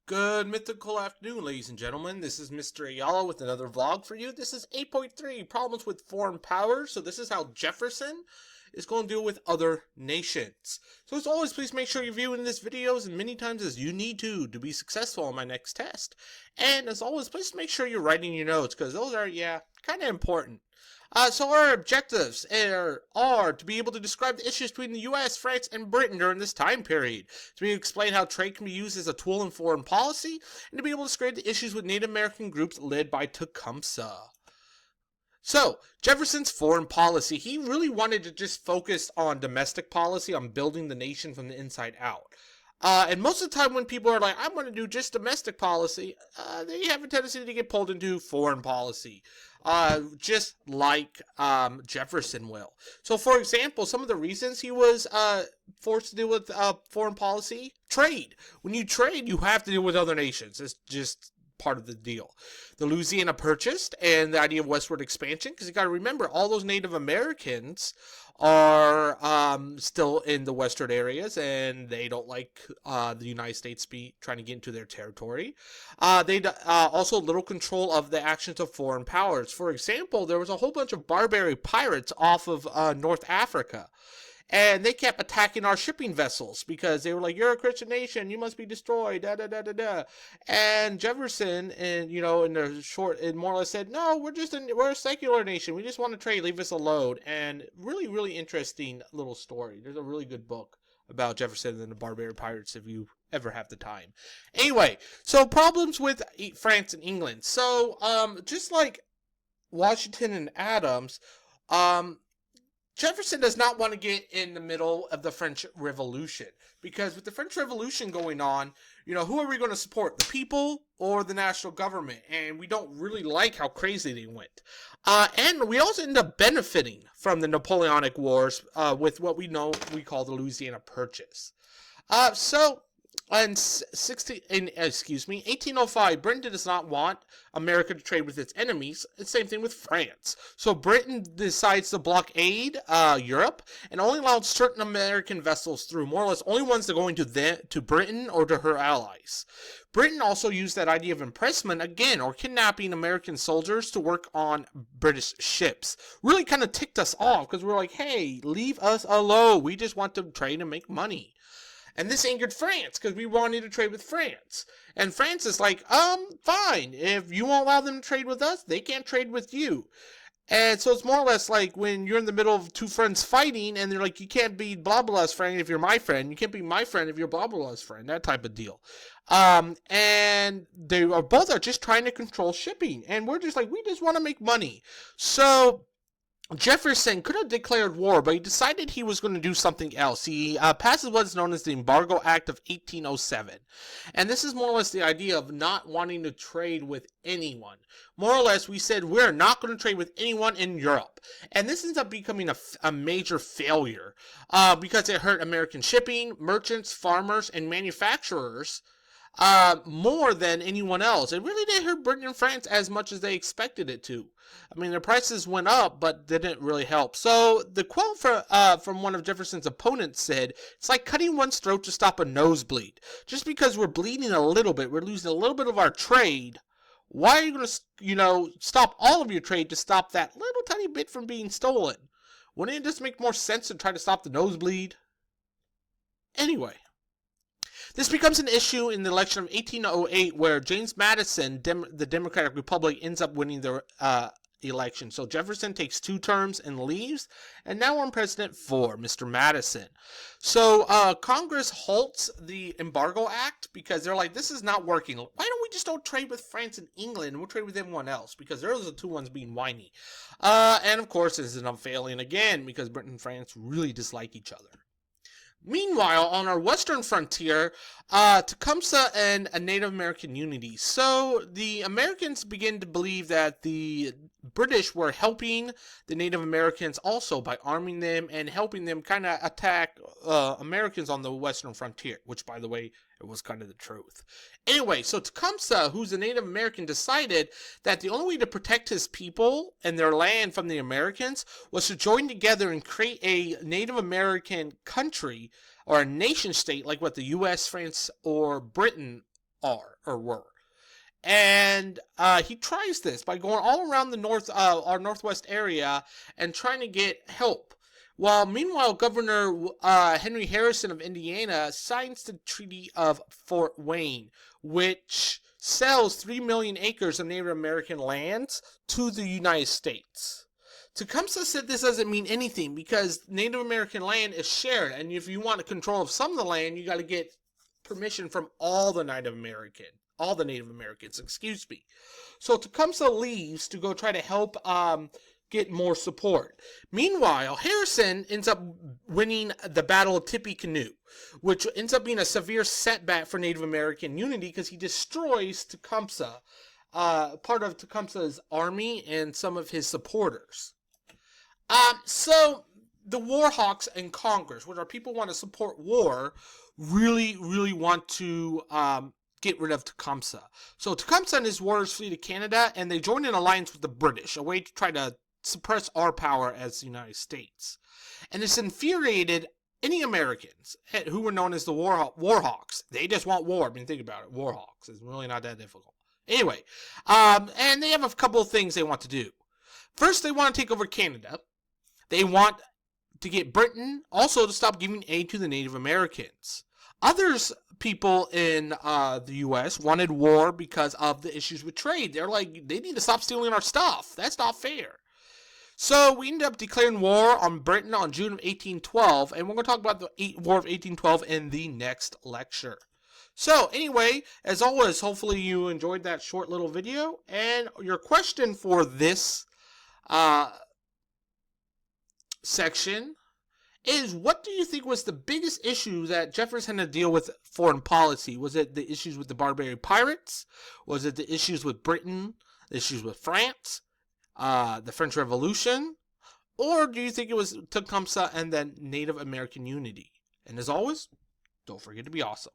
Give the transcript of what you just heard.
Good mythical afternoon, ladies and gentlemen. This is Mr. Ayala with another vlog for you. This is 8.3, Problems with Foreign Powers. So this is how Jefferson is going to deal with other nations. So as always, please make sure you're viewing this video as many times as you need to be successful on my next test. And as always, please make sure you're writing your notes, because those are, kind of important. So our objectives are to be able to describe the issues between the U.S., France, and Britain during this time period, to be able to explain how trade can be used as a tool in foreign policy, and to be able to describe the issues with Native American groups led by Tecumseh. So, Jefferson's foreign policy, he really wanted to just focus on domestic policy, on building the nation from the inside out. And most of the time when people are like, I'm going to do just domestic policy, they have a tendency to get pulled into foreign policy. Just like Jefferson will. So, for example, some of the reasons he was forced to deal with foreign policy: trade. When you trade, you have to deal with other nations. It's just part of the deal. The Louisiana Purchase and the idea of westward expansion, because you got to remember, all those Native Americans are still in the western areas, and they don't like the United States trying to get into their territory. They also little control of the actions of foreign powers. For example, there was a whole bunch of Barbary pirates off of North Africa. And they kept attacking our shipping vessels because they were like, "You're a Christian nation, you must be destroyed." Da da da da da. And Jefferson, and in the short, it more or less said, "No, we're a secular nation. We just want to trade. Leave us alone." And really, really interesting little story. There's a really good book about Jefferson and the Barbary pirates if you ever have the time. Anyway, so problems with France and England. So, just like Washington and Adams, Jefferson does not want to get in the middle of the French Revolution, because with the French Revolution going on, who are we going to support, the people or the national government? And we don't really like how crazy they went. And we also end up benefiting from the Napoleonic Wars with what we call the Louisiana Purchase. In 1805, Britain does not want America to trade with its enemies. The same thing with France. So Britain decides to blockade Europe and only allowed certain American vessels through, more or less only ones that are going to Britain or to her allies. Britain also used that idea of impressment again, or kidnapping American soldiers to work on British ships. Really kind of ticked us off, because we're like, hey, leave us alone. We just want to trade and make money. And this angered France, because we wanted to trade with France. And France is like, fine. If you won't allow them to trade with us, they can't trade with you. And so it's more or less like when you're in the middle of two friends fighting, and they're like, you can't be blah blah's friend if you're my friend. You can't be my friend if you're blah blah's friend. That type of deal. And they are both just trying to control shipping. And we're just like, we just want to make money. So Jefferson could have declared war, but he decided he was going to do something else. He passes what is known as the Embargo Act of 1807. And this is more or less the idea of not wanting to trade with anyone. More or less, we said we're not going to trade with anyone in Europe. And this ends up becoming a major failure because it hurt American shipping, merchants, farmers, and manufacturers more than anyone else. It really didn't hurt Britain and France as much as they expected it to. I mean, their prices went up, but didn't really help. So the quote from one of Jefferson's opponents said, "It's like cutting one's throat to stop a nosebleed. Just because we're bleeding a little bit, we're losing a little bit of our trade. Why are you going to, stop all of your trade to stop that little tiny bit from being stolen? Wouldn't it just make more sense to try to stop the nosebleed?" Anyway. This becomes an issue in the election of 1808, where James Madison, the Democratic Republic, ends up winning the election. So Jefferson takes 2 terms and leaves, and now we're in President 4, Mr. Madison. So Congress halts the Embargo Act because they're like, this is not working. Why don't we just don't trade with France and England, and we'll trade with everyone else? Because they're the 2 ones being whiny. And of course, this is unfailing again because Britain and France really dislike each other. Meanwhile, on our western frontier, Tecumseh and a Native American unity. So the Americans begin to believe that the British were helping the Native Americans also by arming them and helping them kind of attack Americans on the western frontier, which, by the way, it was kind of the truth. Anyway, so Tecumseh, who's a Native American, decided that the only way to protect his people and their land from the Americans was to join together and create a Native American country or a nation state like what the U.S., France, or Britain are or were. And he tries this by going all around the our northwest area and trying to get help. While meanwhile, Governor Henry Harrison of Indiana signs the Treaty of Fort Wayne, which sells 3 million acres of Native American lands to the United States. Tecumseh said this doesn't mean anything because Native American land is shared, and if you want control of some of the land, you got to get permission from all the Native Americans, excuse me. So Tecumseh leaves to go try to help get more support. Meanwhile, Harrison ends up winning the Battle of Tippecanoe, which ends up being a severe setback for Native American unity because he destroys Tecumseh, part of Tecumseh's army and some of his supporters. So the war hawks in Congress, which are people who want to support war, really want to get rid of Tecumseh. So Tecumseh and his warriors flee to Canada, and they join an alliance with the British, a way to try to suppress our power as the United States. And this infuriated any Americans who were known as the war hawks. They just want war. I mean, think about it. War hawks. It's really not that difficult. Anyway, and they have a couple of things they want to do. First, they want to take over Canada. They want to get Britain also to stop giving aid to the Native Americans. Others people in the U.S. wanted war because of the issues with trade. They're like, they need to stop stealing our stuff. That's not fair. So we ended up declaring war on Britain on June of 1812, and we're going to talk about the War of 1812 in the next lecture. So anyway, as always, hopefully you enjoyed that short little video, and your question for this section is, what do you think was the biggest issue that Jefferson had to deal with foreign policy? Was it the issues with the Barbary pirates? Was it the issues with Britain? The issues with France? The French Revolution? Or do you think it was Tecumseh and then Native American unity? And as always, don't forget to be awesome.